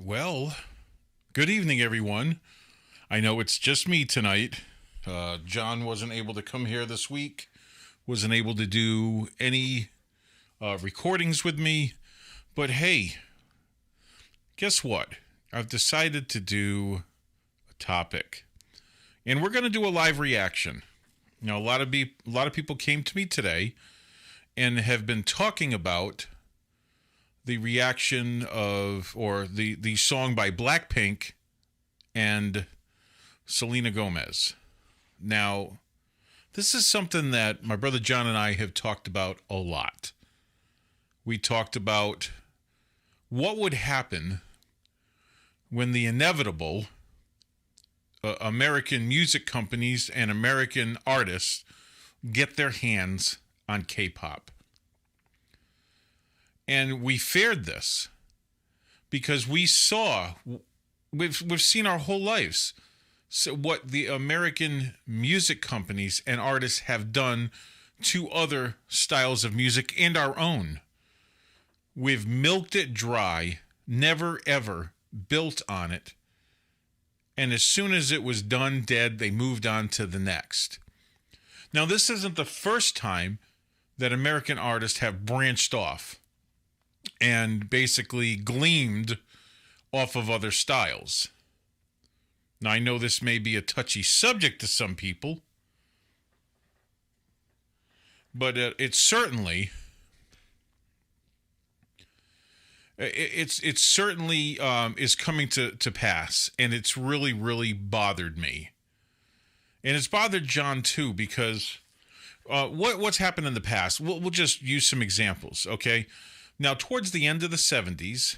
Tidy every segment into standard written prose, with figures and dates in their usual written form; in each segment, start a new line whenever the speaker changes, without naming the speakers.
Well, good evening, everyone. I know it's just me tonight. John wasn't able to come here this week, wasn't able to do any recordings with me. But hey, guess what? I've decided to do a topic. And we're going to do a live reaction. Now, a lot of people came to me today and have been talking about the reaction of, or the song by BlackPink and Selena Gomez. Now, this is something that my brother John and I have talked about a lot. We talked about what would happen when the inevitable American music companies and American artists get their hands on K-pop. And we feared this because we've seen our whole lives what the American music companies and artists have done to other styles of music and our own. We've milked it dry, never ever built on it. And as soon as it was done, dead, they moved on to the next. Now, this isn't the first time that American artists have branched off and basically gleamed off of other styles. Now, I know this may be a touchy subject to some people, but it certainly is coming to pass, and it's really bothered me, and it's bothered John too, because what's happened in the past. We'll just use some examples, okay? Now, towards the end of the 70s,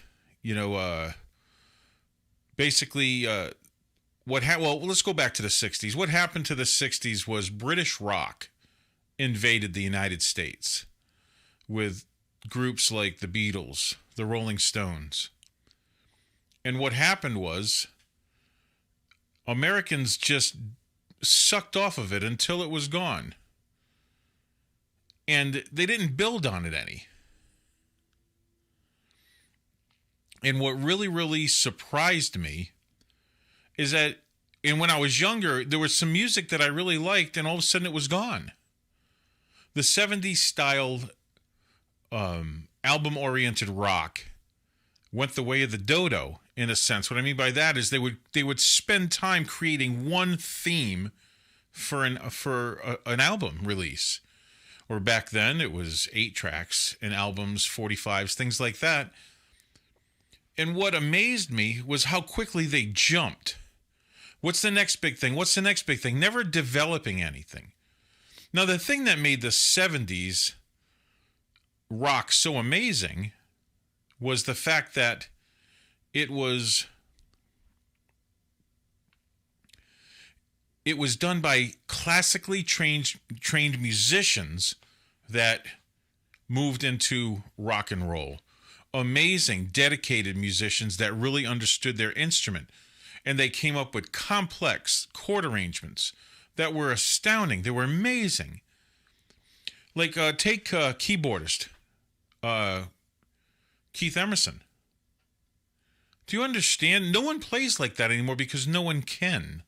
basically, well, let's go back to the 60s. What happened to the 60s was British rock invaded the United States with groups like the Beatles, the Rolling Stones. And what happened was Americans just sucked off of it until it was gone. And they didn't build on it any. And what really surprised me is that, and when I was younger, there was some music that I really liked, and all of a sudden it was gone. The 70s style album-oriented rock went the way of the dodo, in a sense. What I mean by that is they would spend time creating one theme for an album release. Or back then, it was 8 tracks and albums, 45s, things like that. And what amazed me was how quickly they jumped. What's the next big thing? What's the next big thing? Never developing anything. Now, the thing that made the 70s rock so amazing was the fact that it was done by classically trained musicians that moved into rock and roll. Amazing, dedicated musicians that really understood their instrument. And they came up with complex chord arrangements that were astounding. They were amazing. Like, take keyboardist Keith Emerson. Do you understand? No one plays like that anymore because no one can.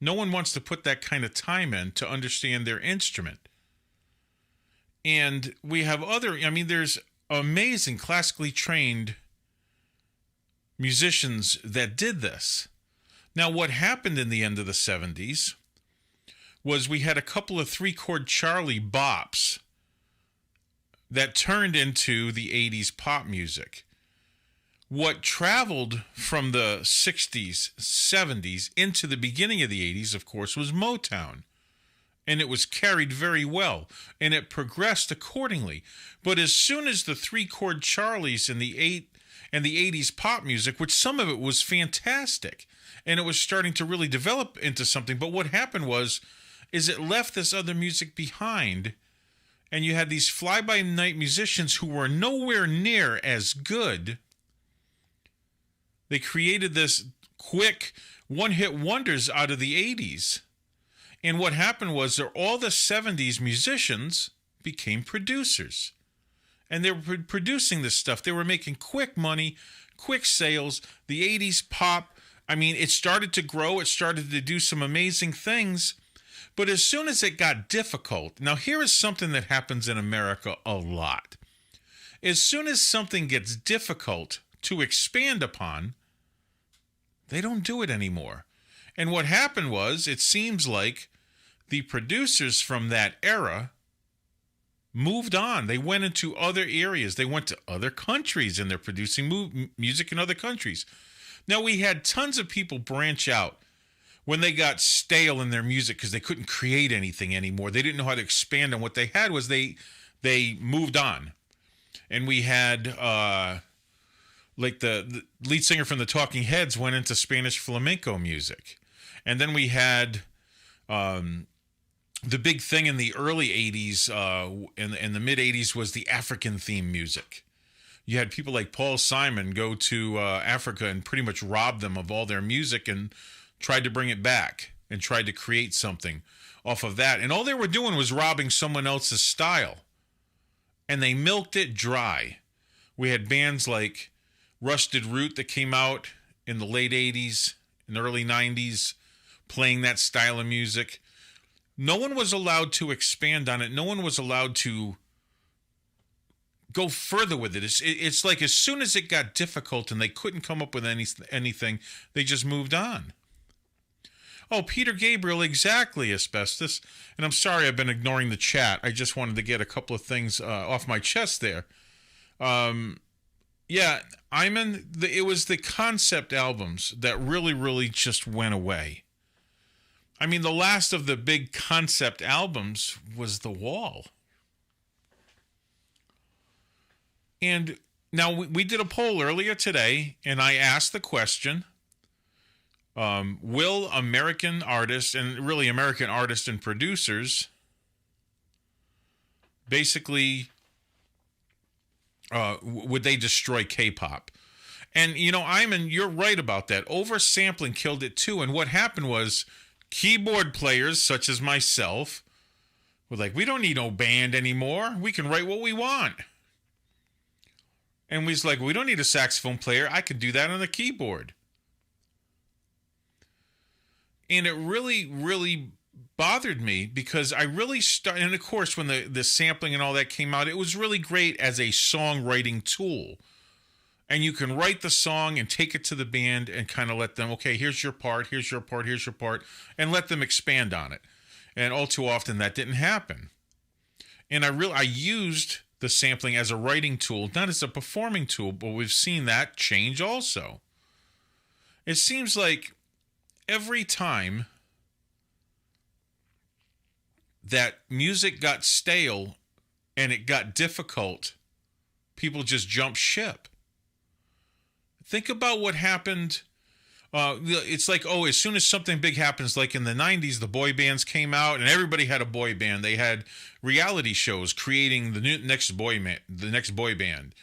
No one wants to put that kind of time in to understand their instrument. And we have there's amazing classically trained musicians that did this. Now, what happened in the end of the 70s was we had a couple of 3-chord Charlie bops that turned into the 80s pop music. What traveled from the 60s, 70s into the beginning of the 80s, of course, was Motown. And it was carried very well, and it progressed accordingly. But as soon as the 3-chord Charlies and the 80s pop music, which some of it was fantastic, and it was starting to really develop into something, but what happened is it left this other music behind, and you had these fly-by-night musicians who were nowhere near as good. They created this quick one-hit wonders out of the 80s. And what happened was that all the 70s musicians became producers. And they were producing this stuff. They were making quick money, quick sales. The 80s pop, it started to grow. It started to do some amazing things. But as soon as it got difficult, now here is something that happens in America a lot. As soon as something gets difficult to expand upon, they don't do it anymore. And what happened was, it seems like the producers from that era moved on. They went into other areas. They went to other countries, and they're producing music in other countries. Now, we had tons of people branch out when they got stale in their music because they couldn't create anything anymore. They didn't know how to expand on what they had. Was they moved on. And we had like the lead singer from the Talking Heads went into Spanish flamenco music. And then we had the big thing in the early 80s and the mid 80s was the African theme music. You had people like Paul Simon go to Africa and pretty much rob them of all their music and tried to bring it back and tried to create something off of that. And all they were doing was robbing someone else's style. And they milked it dry. We had bands like Rusted Root that came out in the late 80s and early 90s playing that style of music. No one was allowed to expand on it. No one was allowed to go further with it. It's like as soon as it got difficult and they couldn't come up with anything, they just moved on. Oh, Peter Gabriel, exactly, Asbestos. And I'm sorry I've been ignoring the chat. I just wanted to get a couple of things off my chest there. Yeah, it was the concept albums that really, really just went away. The last of the big concept albums was The Wall. And now we did a poll earlier today, and I asked the question, will American artists, and really American artists and producers, basically, would they destroy K-pop? And, you're right about that. Oversampling killed it too. And what happened was keyboard players such as myself were like, we don't need no band anymore. We can write what we want. And we was like, we don't need a saxophone player. I can do that on the keyboard. And it really, really bothered me because I really started, and of course, when the sampling and all that came out, it was really great as a songwriting tool. And you can write the song and take it to the band and kind of let them, okay, here's your part, here's your part, here's your part, and let them expand on it. And all too often that didn't happen. And I used the sampling as a writing tool, not as a performing tool, but we've seen that change also. It seems like every time that music got stale and it got difficult, people just jumped ship. Think about what happened. It's like, as soon as something big happens, like in the 90s, the boy bands came out and everybody had a boy band. They had reality shows creating the next boy band.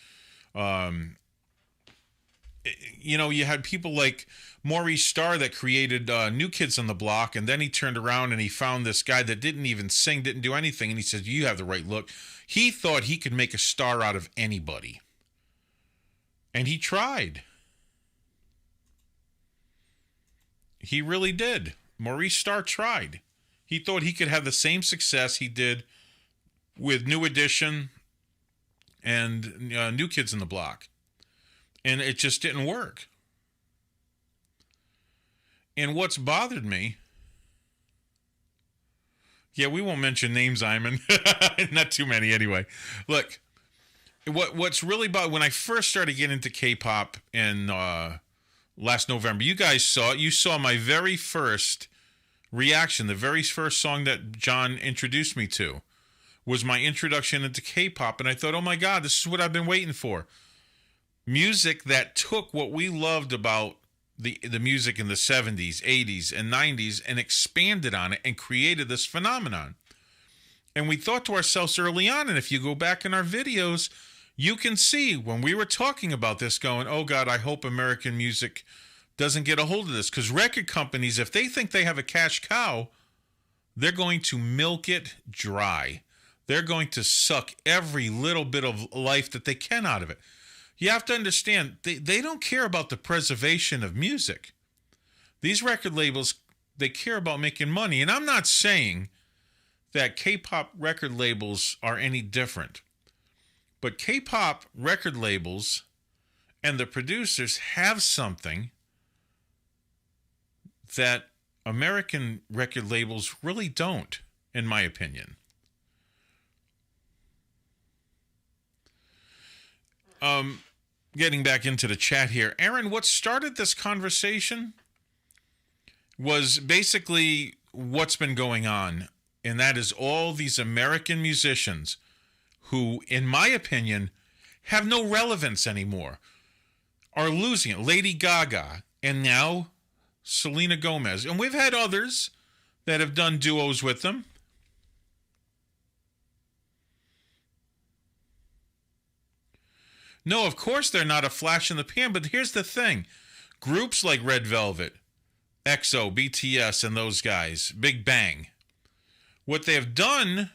You had people like Maurice Starr that created New Kids on the Block, and then he turned around and he found this guy that didn't even sing, didn't do anything, and he said, "You have the right look." He thought he could make a star out of anybody, and he tried. He really did. Maurice Starr tried. He thought he could have the same success he did with New Edition and New Kids on the Block. And it just didn't work. And what's bothered me... Yeah, we won't mention names, Iman. Not too many anyway. Look, what's really bothered... When I first started getting into K-pop in... last November, you guys saw it. You saw my very first reaction. The very first song that John introduced me to was my introduction into K-pop. And I thought, oh my God, this is what I've been waiting for. Music that took what we loved about the music in the 70s, 80s, and 90s and expanded on it and created this phenomenon. And we thought to ourselves early on, and if you go back in our videos, you can see when we were talking about this going, oh God, I hope American music doesn't get a hold of this. Because record companies, if they think they have a cash cow, they're going to milk it dry. They're going to suck every little bit of life that they can out of it. You have to understand, they don't care about the preservation of music. These record labels, they care about making money. And I'm not saying that K-pop record labels are any different. But K-pop record labels and the producers have something that American record labels really don't, in my opinion. Getting back into the chat here. Aaron, what started this conversation was basically what's been going on, and that is all these American musicians who, in my opinion, have no relevance anymore, are losing it. Lady Gaga, and now Selena Gomez. And we've had others that have done duos with them. No, of course they're not a flash in the pan, but here's the thing. Groups like Red Velvet, EXO, BTS, and those guys, Big Bang, what they have done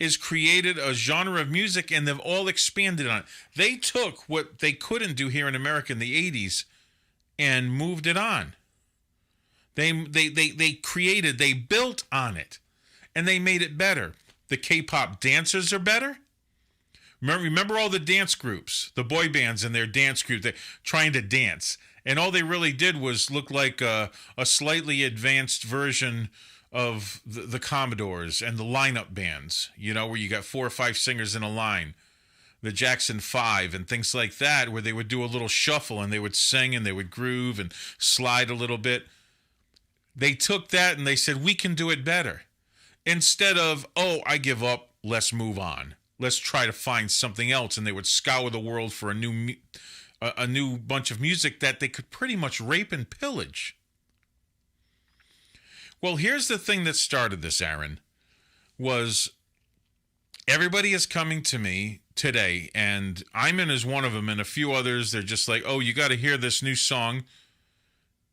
is created a genre of music, and they've all expanded on it. They took what they couldn't do here in America in the 80s and moved it on. They created, they built on it, and they made it better. The K-pop dancers are better. Remember all the dance groups, the boy bands and their dance group, they're trying to dance. And all they really did was look like a slightly advanced version of the Commodores and the lineup bands, where you got 4 or 5 singers in a line, the Jackson 5 and things like that, where they would do a little shuffle and they would sing and they would groove and slide a little bit. They took that and they said, we can do it better. Instead of, I give up, let's move on. Let's try to find something else. And they would scour the world for a new bunch of music that they could pretty much rape and pillage. Well, here's the thing that started this, Aaron, was everybody is coming to me today, and Iman is one of them, and a few others. They're just like, you got to hear this new song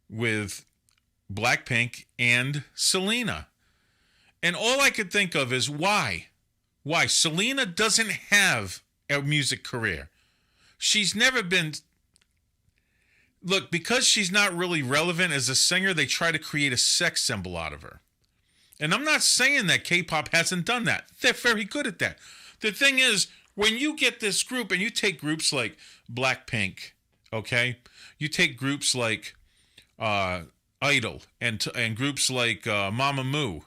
with BlackPink and Selena. And all I could think of is why? Why? Selena doesn't have a music career. She's never been... Look, because she's not really relevant as a singer, they try to create a sex symbol out of her. And I'm not saying that K-pop hasn't done that. They're very good at that. The thing is, when you get this group, and you take groups like BlackPink, okay? You take groups like Idol and groups like Mamamoo.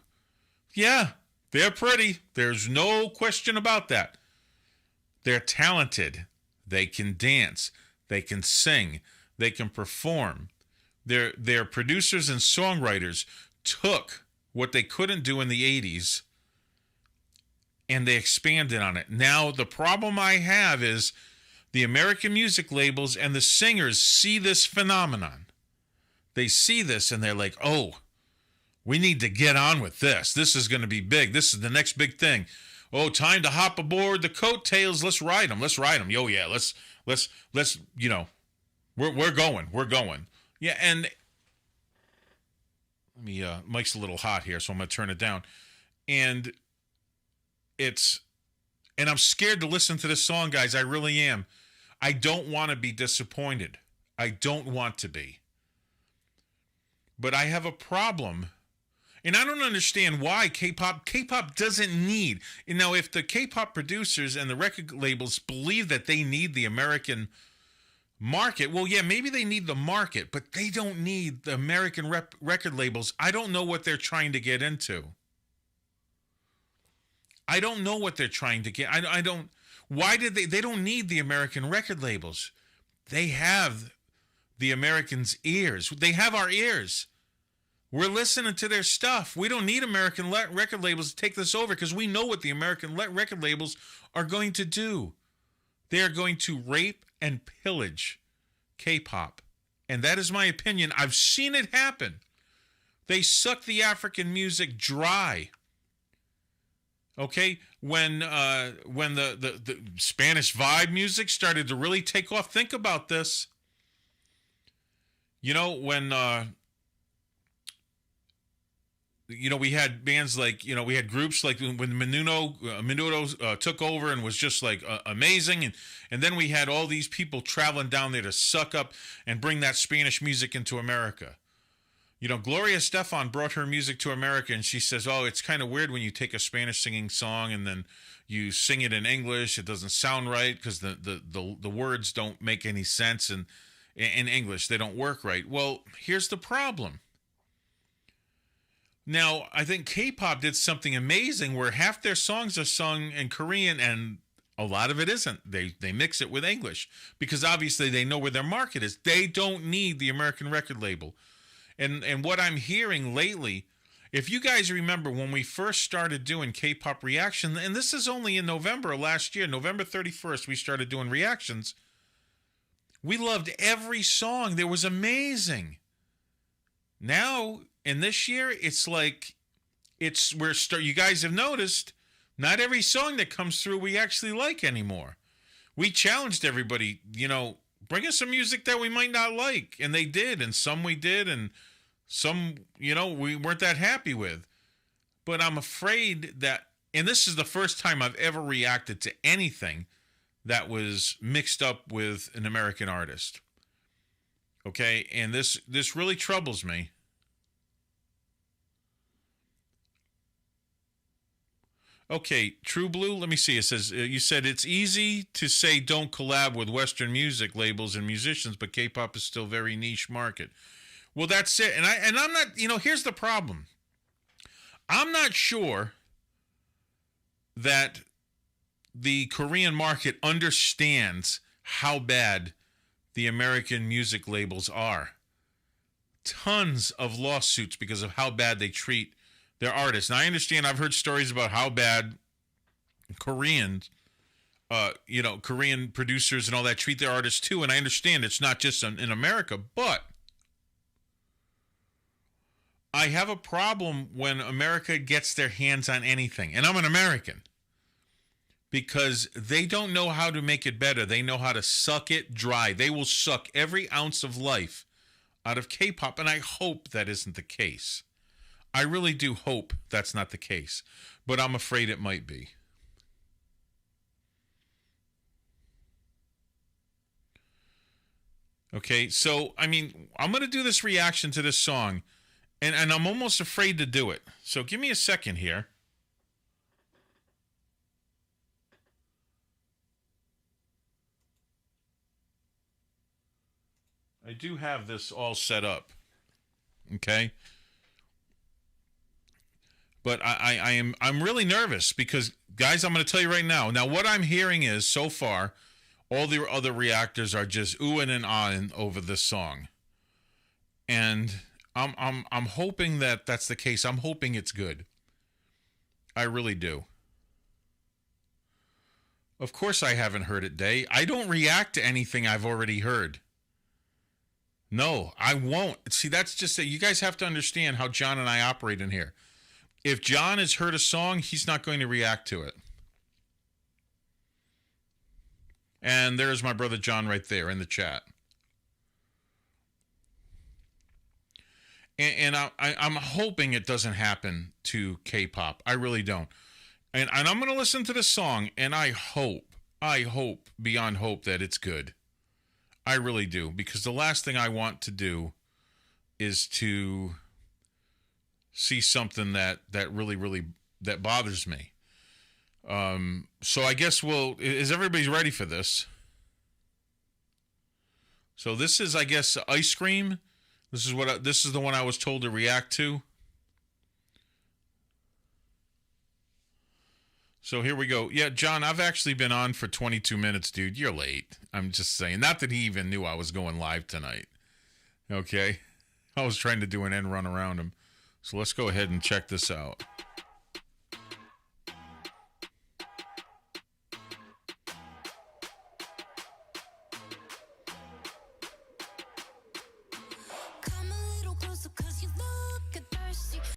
Yeah, they're pretty. There's no question about that. They're talented. They can dance. They can sing. They can perform. Their producers and songwriters took what they couldn't do in the 80s and they expanded on it. Now, the problem I have is the American music labels and the singers see this phenomenon. They see this and they're like, oh, we need to get on with this. This is going to be big. This is the next big thing. Oh, time to hop aboard the coattails. Let's ride them. Let's ride them. Yo, yeah, let's, you know, we're going. We're going. Yeah, and let me, Mike's a little hot here, so I'm going to turn it down. And I'm scared to listen to this song, guys. I really am. I don't want to be disappointed. I don't want to be. But I have a problem. And I don't understand why K-pop doesn't need. You know, if the K-pop producers and the record labels believe that they need the American market, well, yeah, maybe they need the market, but they don't need the American record labels. I don't know what they're trying to get into. I don't know what they're trying to get. I don't. Why did they don't need the American record labels. They have the Americans' ears. They have our ears. We're listening to their stuff. We don't need American record labels to take this over because we know what the American record labels are going to do. They are going to rape and pillage K-pop. And that is my opinion. I've seen it happen. They suck the African music dry. Okay, when the Spanish vibe music started to really take off, think about this. You know, when we had bands like, we had groups like when Menudo took over and was just like amazing, and then we had all these people traveling down there to suck up and bring that Spanish music into America. Gloria Estefan brought her music to America, and she says, oh, it's kind of weird when you take a Spanish singing song and then you sing it in English. It doesn't sound right because the words don't make any sense, and in English they don't work right. Well, here's the problem. Now, I think K-pop did something amazing where half their songs are sung in Korean and a lot of it isn't. They mix it with English because obviously they know where their market is. They don't need the American record label. And what I'm hearing lately, if you guys remember when we first started doing K-pop reaction, and this is only in November of last year, November 31st, we started doing reactions. We loved every song. It was amazing. Now, in this year, it's like, you guys have noticed, not every song that comes through we actually like anymore. We challenged everybody, bring us some music that we might not like. And they did, and some we did, and some, we weren't that happy with. But I'm afraid that, and this is the first time I've ever reacted to anything that was mixed up with an American artist. Okay, and this really troubles me. Okay, True Blue, let me see. It says, you said it's easy to say don't collab with Western music labels and musicians, but K-pop is still very niche market. Well, that's it. And I'm not, here's the problem. I'm not sure that the Korean market understands how bad the American music labels are. Tons of lawsuits because of how bad they treat their artists. Now, I understand, I've heard stories about how bad Korean producers and all that treat their artists too, and I understand it's not just in America, but I have a problem when America gets their hands on anything, and I'm an American, because they don't know how to make it better. They know how to suck it dry. They will suck every ounce of life out of K-pop, and I hope that isn't the case. I really do hope that's not the case, but I'm afraid it might be. Okay, so, I'm going to do this reaction to this song, and I'm almost afraid to do it. So give me a second here. I do have this all set up. Okay? But I'm really nervous because, Guys, I'm going to tell you right now. Now, what I'm hearing is, so far, all the other reactors are just oohing and ahhing over this song. And I'm hoping that that's the case. I'm hoping it's good. I really do. Of course I haven't heard it, Day. I don't react to anything I've already heard. No, I won't. See, that's just that. You guys have to understand how John and I operate in here. If John has heard a song, he's not going to react to it. And there's my brother John right there in the chat. And I'm hoping it doesn't happen to Kpop. I really don't. And I'm going to listen to this song, and I hope beyond hope that it's good. I really do, because the last thing I want to do is to see something that really that bothers me. So I guess is everybody ready for this? So this is, I guess, Ice Cream. This is the one I was told to react to. So here we go. Yeah, John, I've actually been on for 22 minutes, dude. You're late. I'm just saying. Not that he even knew I was going live tonight. Okay? I was trying to do an end run around him. So let's go ahead and check this out.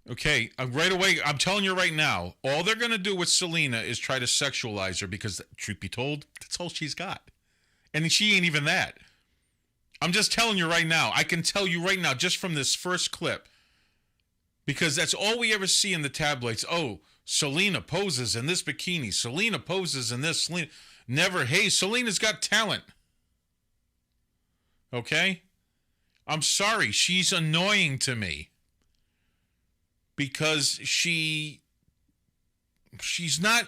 Okay, right away, I'm telling you right now, all they're going to do with Selena is try to sexualize her because, truth be told, that's all she's got. And she ain't even that. I'm just telling you right now. I can tell you right now, just from this first clip, because that's all we ever see in the tabloids. Oh, Selena poses in this bikini. Selena poses in this. Selena. Never, hey, Selena's got talent. Okay? I'm sorry, she's annoying to me. Because she's not.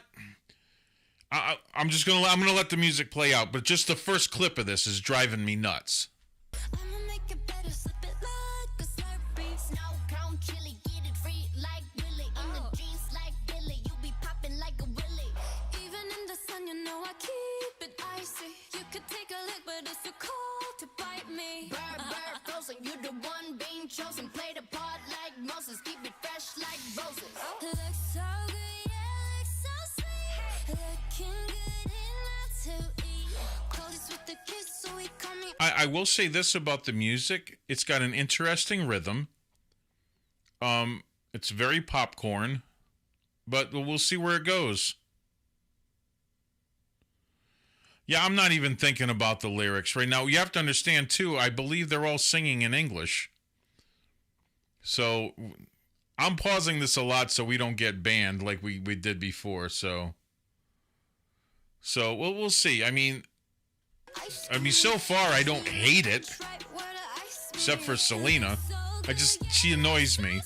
I'm gonna let the music play out, but just the first clip of this is driving me nuts.
You the one being chosen, play the part like Moses, keep it fresh like roses. Looks so good, yeah, looks so sweet. Looking good enough to eat. Clothes with the kiss, so we call me.
I will say this about the music. It's got an interesting rhythm. It's very popcorn, but we'll see where it goes. Yeah, I'm not even thinking about the lyrics right now. You have to understand, too, I believe they're all singing in English. So I'm pausing this a lot so we don't get banned like we did before. So we'll see. I mean, so far, I don't hate it. Except for Selena. She annoys me.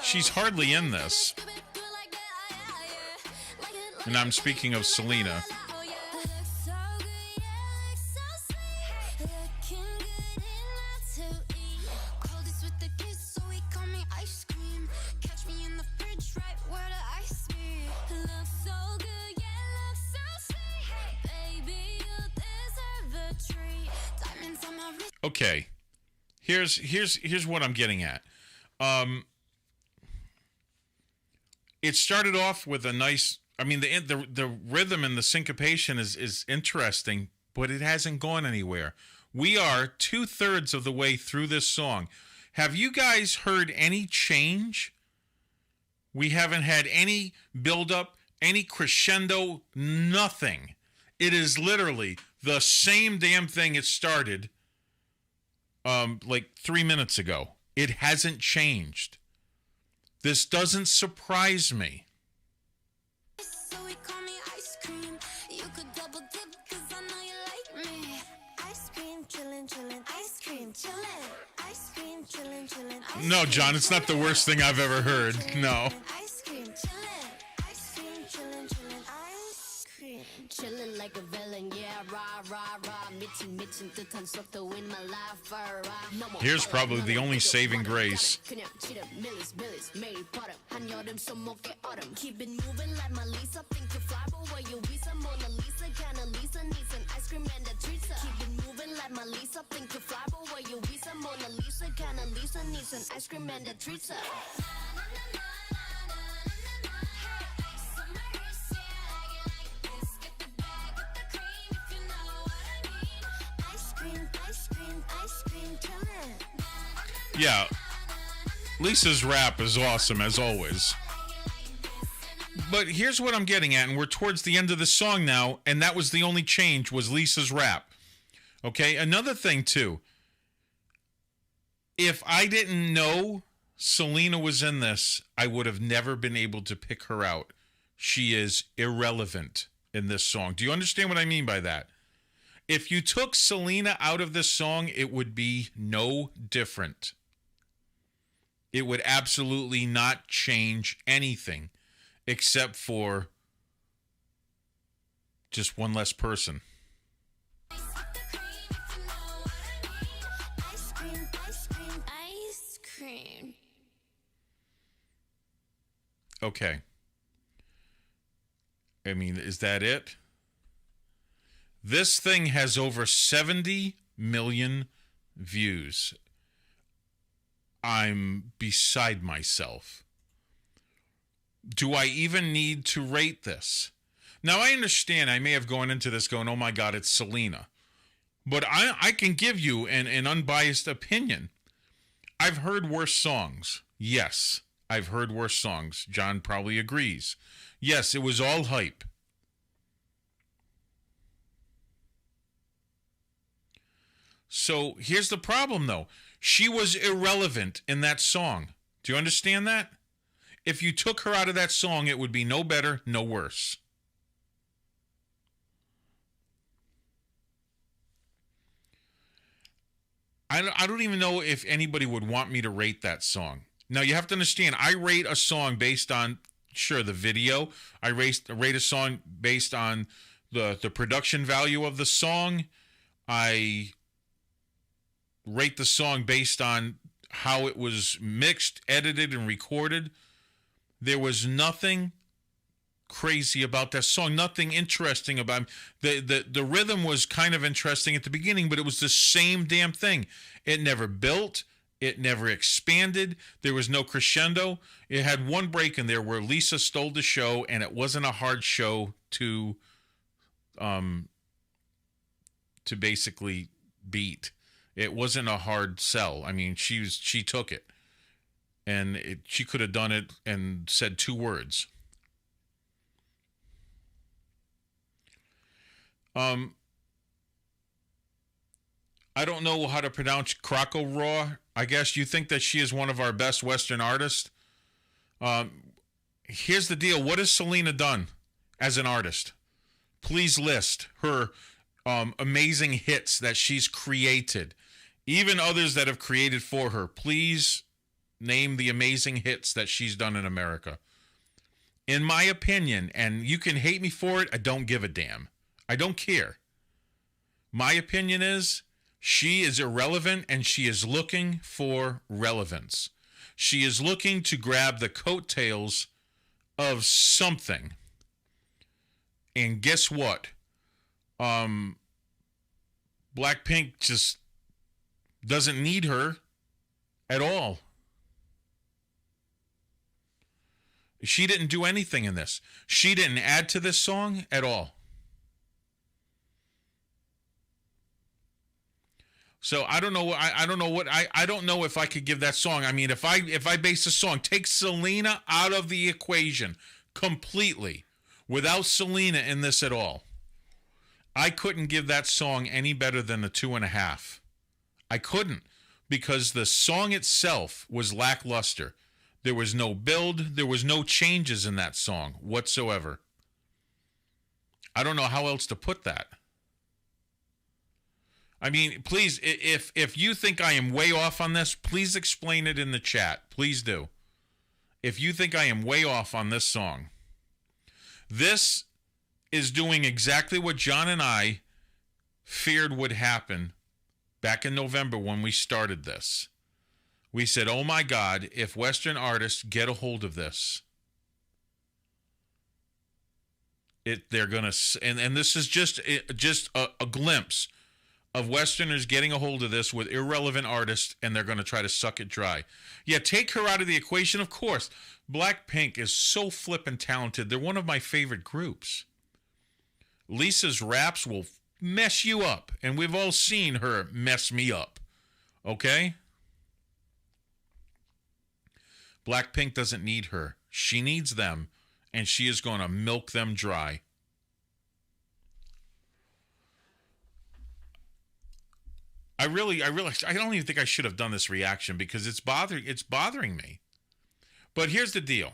She's hardly in this. And I'm speaking of Selena. Okay. Here's what I'm getting at. It started off with a nice. I mean, the rhythm and the syncopation is interesting, but it hasn't gone anywhere. We are 2/3 of the way through this song. Have you guys heard any change? We haven't had any build-up, any crescendo, nothing. It is literally the same damn thing it started like 3 minutes ago. It hasn't changed. This doesn't surprise me.
So we call me ice cream. You could double dip, cause I know you like me. Ice cream, chillin', chillin', ice cream, chillin'. Ice cream, chillin', chillin',
No, John, it's not the worst thing I've ever heard. No.
Ice cream, chillin'. Ice cream, chillin', chillin', ice cream. Chillin' like a villain, yeah, rah, rah, rah. 미친 듯한 속도 in my life, rah.
Here's probably the only saving grace.
그냥 치름, 밀리스, 매일 버릇. 한여름 손목에 얼음. Keep it moving like my Lisa. Think to fly, but where you Visa? Mona Lisa, kinda Lisa needs an ice cream and a treat. Keep it moving like my Lisa. Think to fly, but where you Visa? Mona Lisa, kinda Lisa needs an ice cream and a treat.
Yeah, Lisa's rap is awesome as always. But here's what I'm getting at, and we're towards the end of the song now, and that was the only change, was Lisa's rap. Okay, another thing too. If I didn't know Selena was in this, I would have never been able to pick her out. She is irrelevant in this song. Do you understand what I mean by that? If you took Selena out of this song, it would be no different. It would absolutely not change anything except for just one less person.
Ice cream.
Okay. I mean, is that it? This thing has over 70 million views. I'm beside myself. Do I even need to rate this? Now, I understand I may have gone into this going, oh my God, it's Selena. But I can give you an unbiased opinion. I've heard worse songs. Yes, I've heard worse songs. John probably agrees. Yes, it was all hype. So here's the problem, though. She was irrelevant in that song. Do you understand that? If you took her out of that song, it would be no better, no worse. I don't even know if anybody would want me to rate that song. Now, you have to understand, I rate a song based on, sure, the video. I rate a song based on the production value of the song. I rate the song based on how it was mixed, edited, and recorded. There was nothing crazy about that song, nothing interesting about it. The rhythm was kind of interesting at the beginning, but it was the same damn thing. It never built, it never expanded, there was no crescendo. It had one break in there where Lisa stole the show, and it wasn't a hard show to basically beat. It wasn't a hard sell. I mean, she took it, and she could have done it and said two words. I don't know how to pronounce Krakow Raw. I guess you think that she is one of our best Western artists. Here's the deal. What has Selena done as an artist? Please list her amazing hits that she's created. Even others that have created for her. Please name the amazing hits that she's done in America. In my opinion, and you can hate me for it, I don't give a damn. I don't care. My opinion is she is irrelevant and she is looking for relevance. She is looking to grab the coattails of something. And guess what? BlackPink just doesn't need her at all. She didn't do anything in this. She didn't add to this song at all. So I don't know. I don't know if I could give that song. I mean, if I base a song, take Selena out of the equation completely, without Selena in this at all, I couldn't give that song any better than a 2.5. I couldn't, because the song itself was lackluster. There was no build. There was no changes in that song whatsoever. I don't know how else to put that. I mean, please, if you think I am way off on this, please explain it in the chat. Please do. If you think I am way off on this song. This is doing exactly what John and I feared would happen back in November when we started this. We said, oh my God, if Western artists get a hold of this, they're going to, and this is just a glimpse of Westerners getting a hold of this with irrelevant artists, and they're going to try to suck it dry. Yeah, take her out of the equation, of course. BlackPink is so flippin' talented. They're one of my favorite groups. Lisa's raps will mess you up, and we've all seen her mess me up. Okay? BlackPink doesn't need her. She needs them, and she is going to milk them dry. I don't even think I should have done this reaction because it's bothering me. But here's the deal.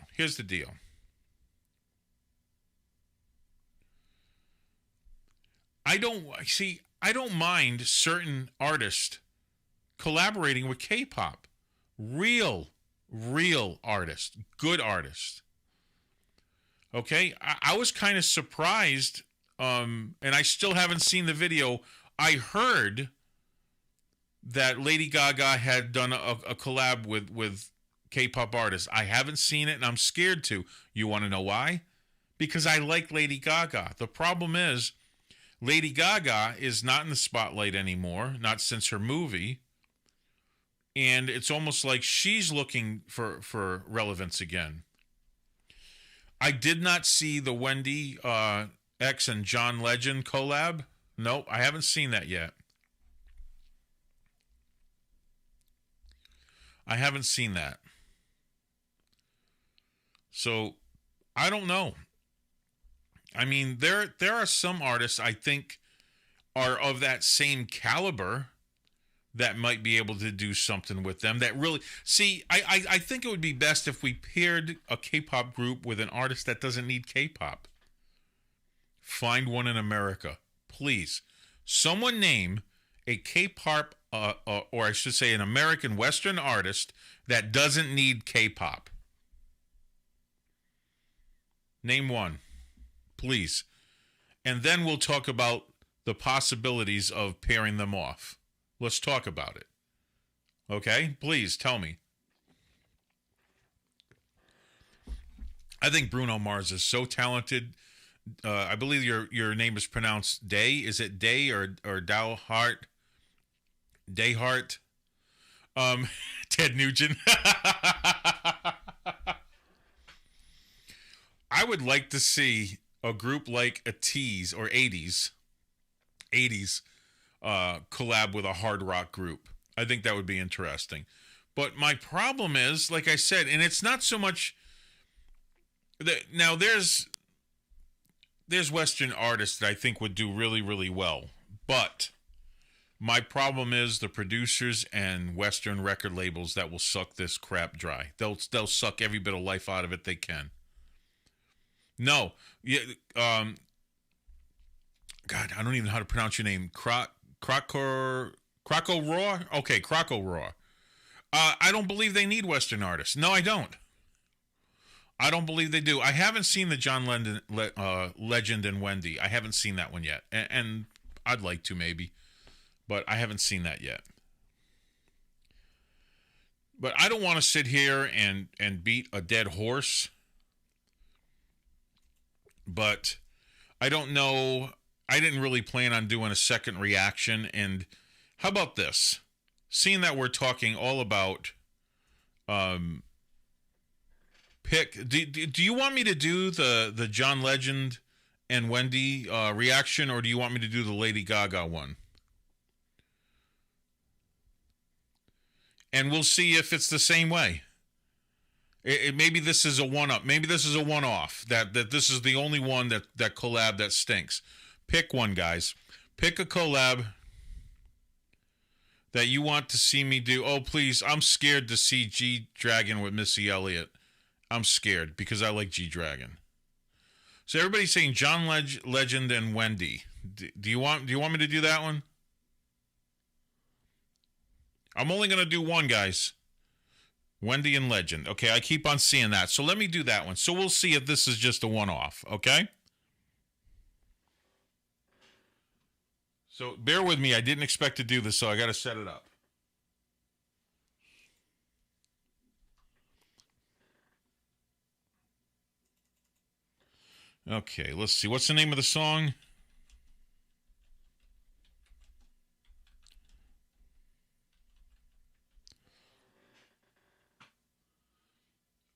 I don't mind certain artists collaborating with K-pop. Real artists, good artists. Okay? I was kind of surprised, and I still haven't seen the video. I heard that Lady Gaga had done a collab with K-pop artists. I haven't seen it, and I'm scared to. You want to know why? Because I like Lady Gaga. The problem is, Lady Gaga is not in the spotlight anymore, not since her movie, and it's almost like she's looking for relevance again. I did not see the Wendy X and John Legend collab. Nope, I haven't seen that yet. I haven't seen that. So, I don't know. I mean, there are some artists I think are of that same caliber that might be able to do something with them that really... See, I think it would be best if we paired a K-pop group with an artist that doesn't need K-pop. Find one in America. Please. Someone name a K-pop, or I should say an American Western artist that doesn't need K-pop. Name one. Please. And then we'll talk about the possibilities of pairing them off. Let's talk about it. Okay? Please, tell me. I think Bruno Mars is so talented. I believe your name is pronounced Day. Is it Day or Dowhart? Dayhart? Ted Nugent. I would like to see a group like a Tease or 80s collab with a hard rock group. I think that would be interesting. But my problem is, like I said, and it's not so much that now there's Western artists that I think would do really, really well. But my problem is the producers and Western record labels that will suck this crap dry. They'll suck every bit of life out of it they can. No. Yeah, God, I don't even know how to pronounce your name. Croco Raw? Okay, Croco Raw. I don't believe they need Western artists. No, I don't. I don't believe they do. I haven't seen the John Legend and Wendy. I haven't seen that one yet. And I'd like to maybe. But I haven't seen that yet. But I don't want to sit here and beat a dead horse. But I don't know. I didn't really plan on doing a second reaction. And how about this? Seeing that we're talking all about do you want me to do the John Legend and Wendy reaction, or do you want me to do the Lady Gaga one? And we'll see if it's the same way. Maybe this is a one-up. Maybe this is a one-off. That this is the only one that collab that stinks. Pick one, guys. Pick a collab that you want to see me do. Oh, please, I'm scared to see G-Dragon with Missy Elliott. I'm scared because I like G-Dragon. So everybody's saying John Legend and Wendy. Do you want me to do that one? I'm only going to do one, guys. Wendy and Legend. Okay, I keep on seeing that. So let me do that one. So we'll see if this is just a one-off, okay? So bear with me. I didn't expect to do this, so I got to set it up. Okay, let's see. What's the name of the song?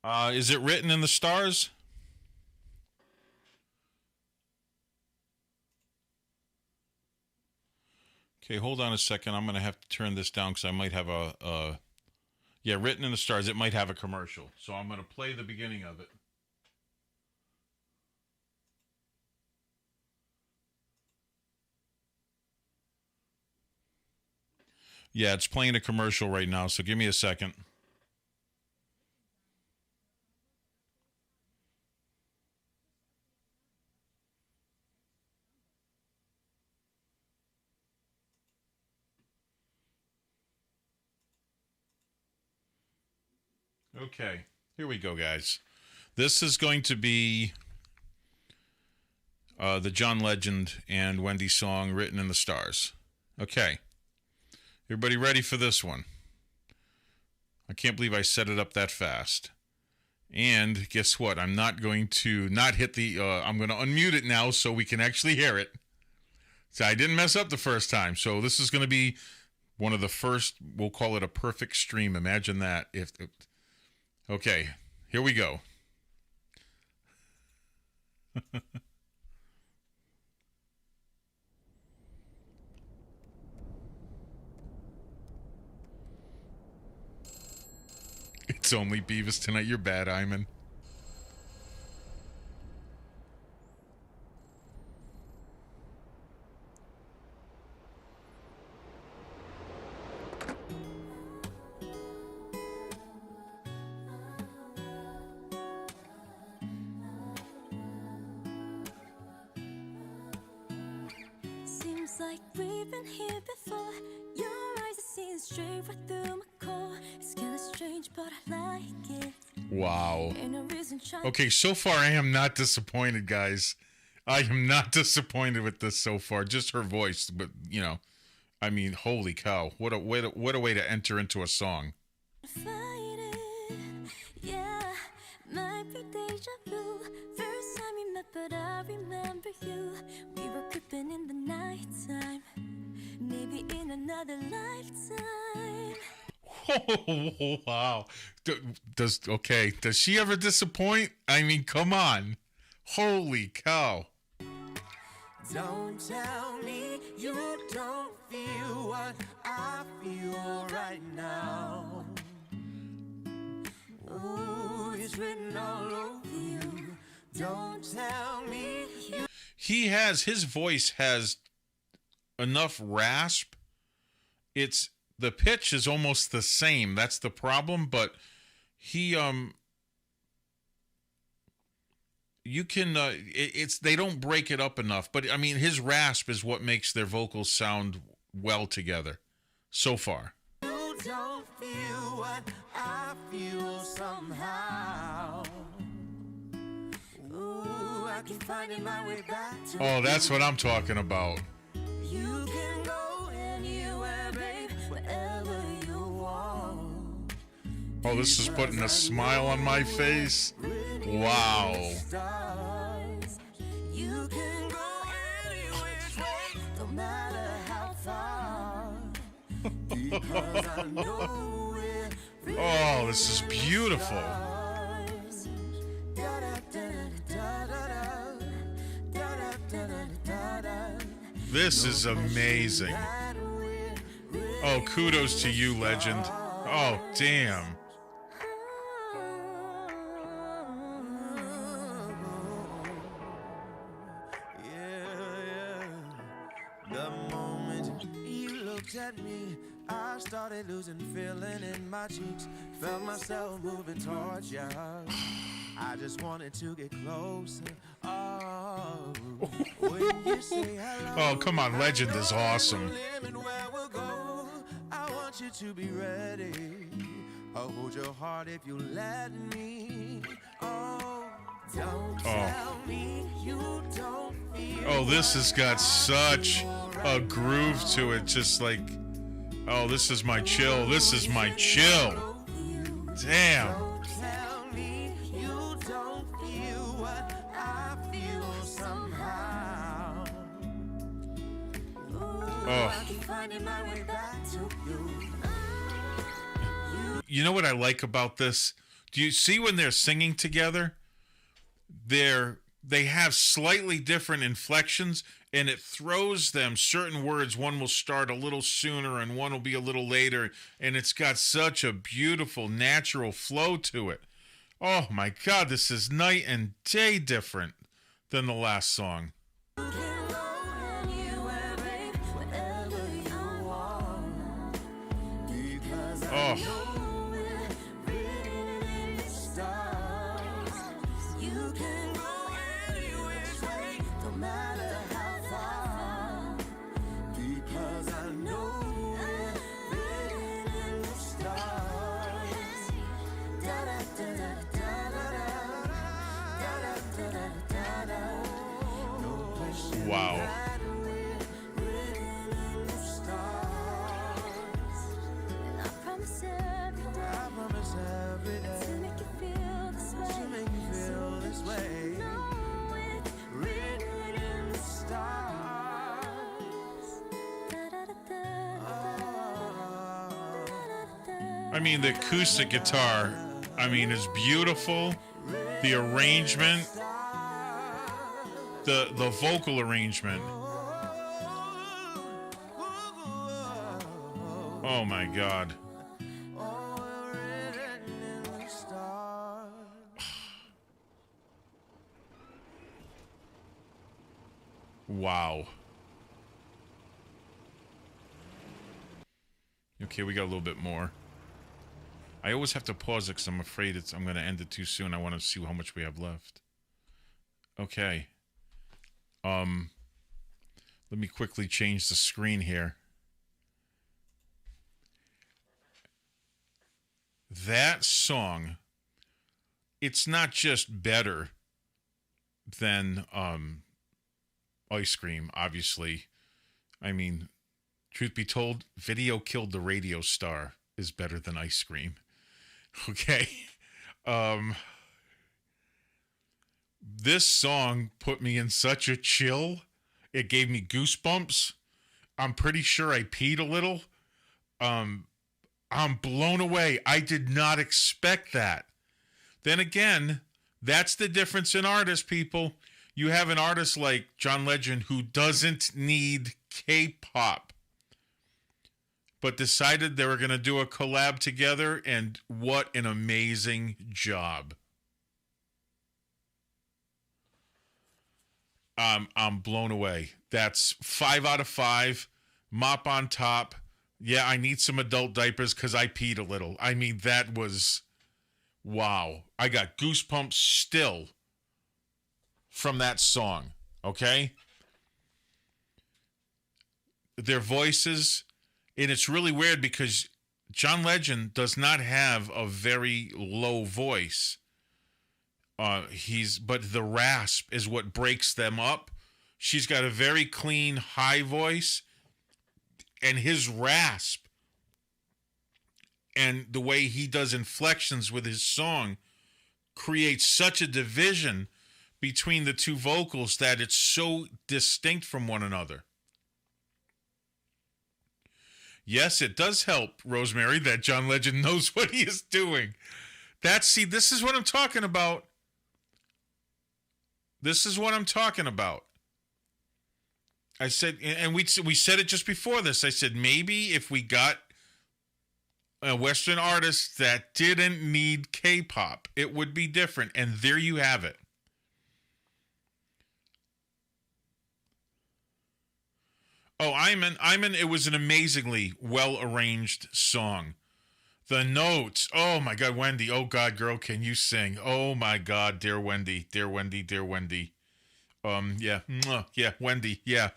Is it Written in the Stars? Okay, hold on a second. I'm going to have to turn this down because I might have yeah, Written in the Stars. It might have a commercial. So I'm going to play the beginning of it. Yeah, it's playing a commercial right now, so give me a second. Okay, here we go, guys. This is going to be the John Legend and Wendy song, Written in the Stars. Okay. Everybody ready for this one? I can't believe I set it up that fast. And guess what? I'm not going to not hit the... I'm going to unmute it now so we can actually hear it. So I didn't mess up the first time. So this is going to be one of the first... We'll call it a perfect stream. Imagine that. Okay, here we go. It's only Beavis tonight. You're bad, Iman.
Seems like we've been here before. Your eyes are seeing straight right through my core. It's kinda strange, but I like it.
Wow.
Ain't no reason trying.
Okay, so far I am not disappointed, guys. I am not disappointed with this so far. Just her voice, but you know, I mean, holy cow! What a way to enter into a song.
Fight it. Yeah, might be deja vu. First time we met, but I remember you. We were creeping in the nighttime. Maybe in another lifetime.
Oh, wow. Does she ever disappoint? I mean, come on. Holy cow.
Don't tell me you don't feel what I feel right now. Ooh, it's written all over you. Don't tell me you...
His voice has enough rasp. The pitch is almost the same. That's the problem, but you can they don't break it up enough, but I mean his rasp is what makes their vocals sound well together so far.
You don't feel what I feel somehow. Ooh, I keep finding my way back to
Oh, that's what I'm talking about.
you. Can go anywhere, babe, wherever you want.
Oh, this is putting a smile on my face. Wow.
You can go any which way, no matter how far. Because I know it really
Oh, this is beautiful.
does.
This is amazing. Oh, kudos to you, legend. Oh, damn.
The moment you looked at me,
I started losing feeling in my cheeks. Felt myself moving towards you. I just wanted to get closer. Oh, when you say hello,
Oh, come on. Legend is awesome.
I want you to be ready. I'll hold your heart if you let me. Oh, don't tell me you don't feel.
Oh, this has got such a groove to it. Just like, oh, this is my chill. This is my chill. Damn.
Don't tell me you don't feel what I feel somehow.
Oh.
I keep finding my way back to you.
You know what I like about this? Do you see when they're singing together? They have slightly different inflections, and it throws them certain words. One will start a little sooner and one will be a little later, and it's got such a beautiful natural flow to it. Oh my God, this is night and day different than the last song. Oh. Wow.
I promise every day to make you feel this way. Know it's written in the stars.
I mean, the acoustic guitar, is beautiful. The arrangement, the vocal arrangement. Oh my God. Wow. Okay, we got a little bit more. I always have to pause it because I'm afraid I'm going to end it too soon. I want to see how much we have left. Okay. Let me quickly change the screen here. That song, it's not just better than Ice Cream, obviously. Truth be told, Video Killed the Radio Star is better than Ice Cream. Okay. This song put me in such a chill. It gave me goosebumps. I'm pretty sure I peed a little. I'm blown away. I did not expect that. Then again, that's the difference in artists, people. You have an artist like John Legend who doesn't need K-pop, but decided they were going to do a collab together, and what an amazing job. I'm blown away. That's 5 out of 5. Mop on top. Yeah, I need some adult diapers because I peed a little. That was, wow. I got goosebumps still from that song, okay? Their voices, and it's really weird because John Legend does not have a very low voice. But the rasp is what breaks them up. She's got a very clean, high voice, and his rasp and the way he does inflections with his song creates such a division between the two vocals that it's so distinct from one another. Yes, it does help, Rosemary, that John Legend knows what he is doing. This is what I'm talking about. This is what I'm talking about. I said, and we said it just before this. I said, maybe if we got a Western artist that didn't need K-pop, it would be different. And there you have it. Oh, I'm in. It was an amazingly well arranged song. The notes. Oh my God, Wendy. Oh God, girl, can you sing? Oh my God, dear Wendy, dear Wendy, dear Wendy. Yeah, mwah, yeah, Wendy, yeah.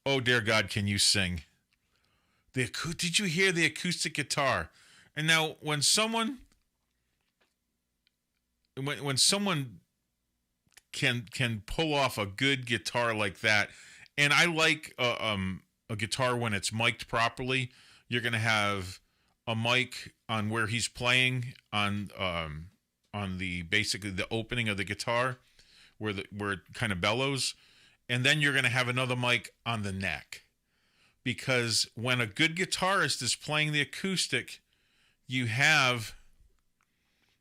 Oh dear God, can you sing? Did you hear the acoustic guitar? And now, when someone can pull off a good guitar like that, and I like a guitar when it's mic'd properly. You're gonna have a mic on where he's playing on the basically the opening of the guitar where it kind of bellows, and then you're gonna have another mic on the neck, because when a good guitarist is playing the acoustic, you have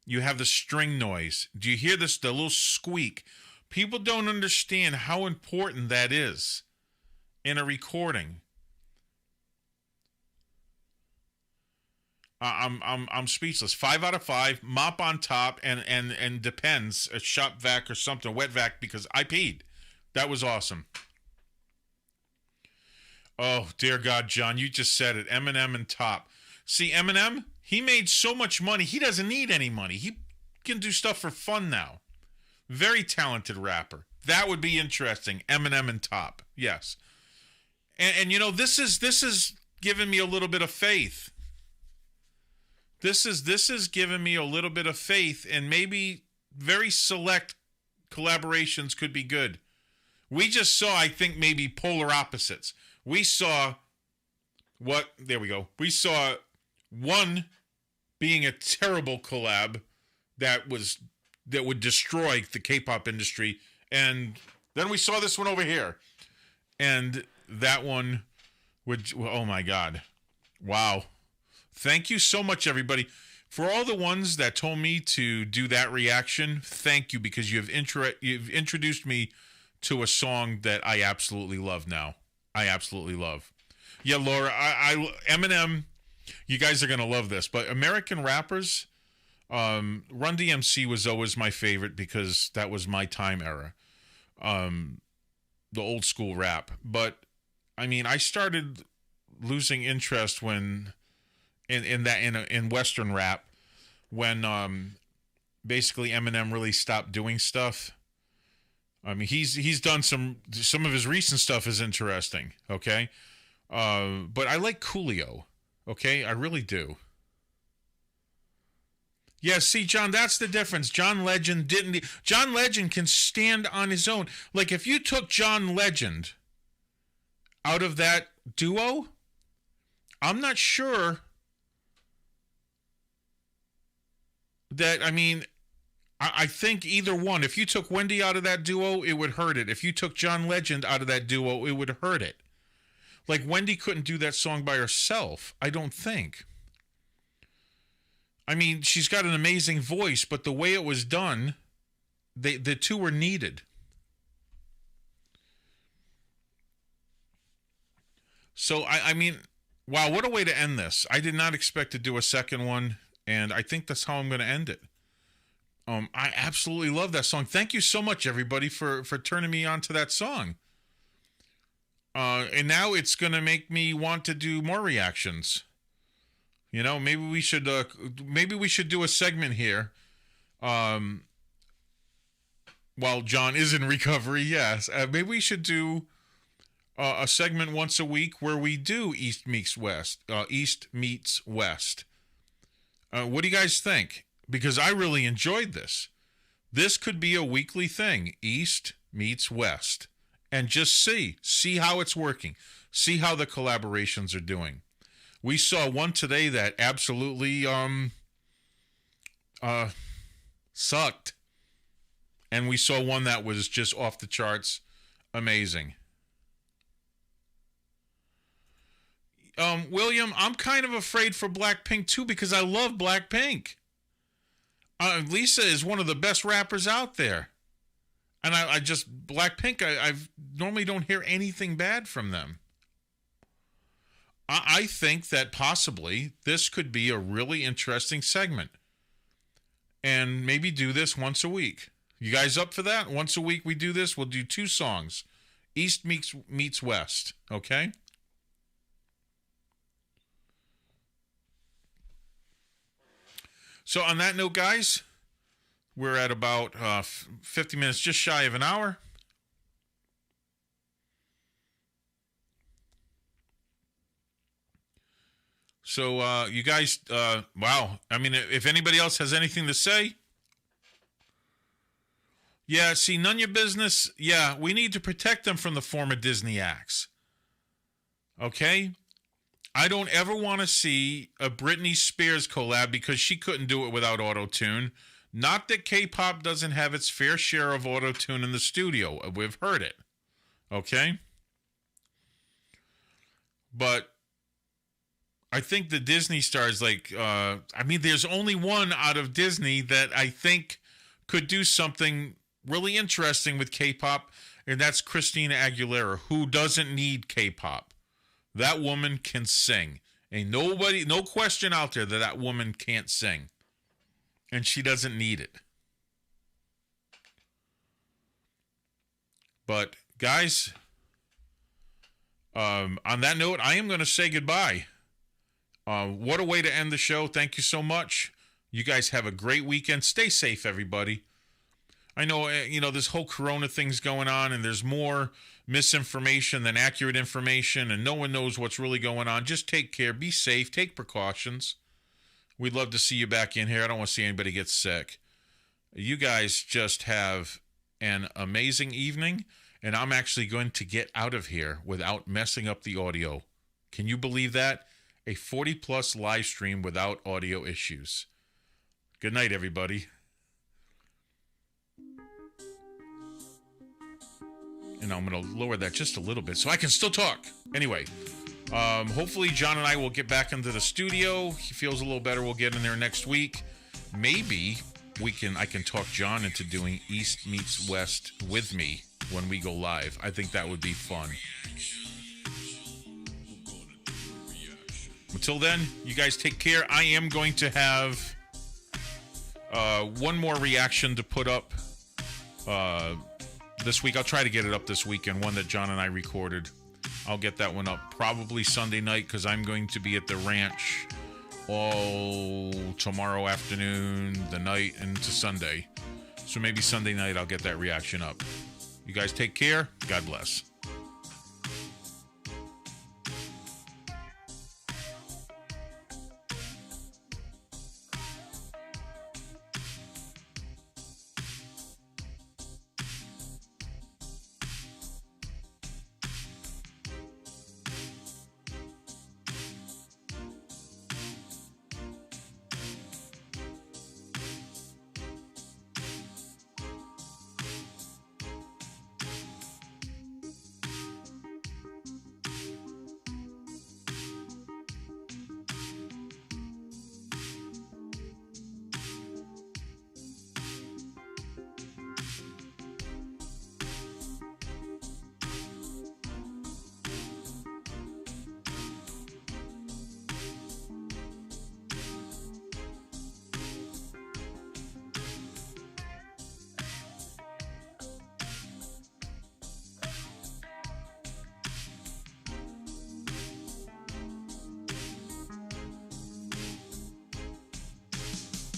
the string noise. Do you hear this? The little squeak. People don't understand how important that is in a recording. I'm speechless. 5 out of 5. Mop on top and depends a shop vac or something, wet vac, because I peed. That was awesome. Oh dear God, John, you just said it. Eminem and Top. See, Eminem, he made so much money. He doesn't need any money. He can do stuff for fun now. Very talented rapper. That would be interesting. Eminem and Top. Yes. And you know, this is giving me a little bit of faith. This is giving me a little bit of faith, and maybe very select collaborations could be good. We just saw, I think, maybe polar opposites. We saw there we go. We saw one being a terrible collab that would destroy the K-pop industry, and then we saw this one over here, and that one would, oh my God, wow. Thank you so much, everybody, for all the ones that told me to do that reaction. Thank you, because you've introduced me to a song that I absolutely love now. I absolutely love. Yeah, Laura, Eminem, you guys are going to love this, but American rappers, Run DMC was always my favorite because that was my time era, the old school rap. But, I mean, I started losing interest when... in Western rap, when basically Eminem really stopped doing stuff. I mean, he's done some of his recent stuff is interesting, okay, but I like Coolio, okay, I really do. Yeah, see, John, that's the difference. John Legend can stand on his own. Like, if you took John Legend out of that duo, I'm not sure that, I mean, I think either one. If you took Wendy out of that duo, it would hurt it. If you took John Legend out of that duo, it would hurt it. Like, Wendy couldn't do that song by herself, I don't think. I mean, she's got an amazing voice, but the way it was done, the two were needed. So, I mean, wow, what a way to end this. I did not expect to do a second one. And I think that's how I'm going to end it. I absolutely love that song. Thank you so much, everybody, for turning me on to that song. And now it's going to make me want to do more reactions. You know, maybe we should do a segment here. While John is in recovery, yes. Maybe we should do a segment once a week where we do East meets West. East meets West. What do you guys think? Because I really enjoyed this. This could be a weekly thing. East meets West. And just see how it's working. See how the collaborations are doing. We saw one today that absolutely sucked. And we saw one that was just off the charts. Amazing. William, I'm kind of afraid for BlackPink too, because I love BlackPink. Lisa is one of the best rappers out there. And I just, BlackPink, I normally don't hear anything bad from them. I think that possibly this could be a really interesting segment. And maybe do this once a week. You guys up for that? Once a week we do this. We'll do 2 songs. East meets West. Okay? So on that note, guys, we're at about 50 minutes, just shy of an hour. So you guys, wow. I mean, if anybody else has anything to say. Yeah, see, none of your business. Yeah, we need to protect them from the former Disney acts. Okay? I don't ever want to see a Britney Spears collab because she couldn't do it without auto-tune. Not that K-pop doesn't have its fair share of auto-tune in the studio. We've heard it. Okay? But I think the Disney stars, like, there's only one out of Disney that I think could do something really interesting with K-pop, and that's Christina Aguilera, who doesn't need K-pop. That woman can sing. Ain't nobody, no question out there that that woman can't sing. And she doesn't need it. But, guys, on that note, I am going to say goodbye. What a way to end the show. Thank you so much. You guys have a great weekend. Stay safe, everybody. I know, this whole corona thing's going on, and there's more misinformation than accurate information, and no one knows what's really going on. Just take care. Be safe. Take precautions. We'd love to see you back in here. I don't want to see anybody get sick. You guys just have an amazing evening, and I'm actually going to get out of here without messing up the audio. Can you believe that? A 40-plus live stream without audio issues. Good night, everybody. And I'm going to lower that just a little bit so I can still talk. Anyway, hopefully John and I will get back into the studio. He feels a little better. We'll get in there next week. Maybe I can talk John into doing East Meets West with me when we go live. I think that would be fun. Until then, you guys take care. I am going to have one more reaction to put up this week. I'll try to get it up this weekend, one that John and I recorded. I'll get that one up probably Sunday night because I'm going to be at the ranch all tomorrow afternoon, the night, into Sunday. So maybe Sunday night I'll get that reaction up. You guys take care. God bless.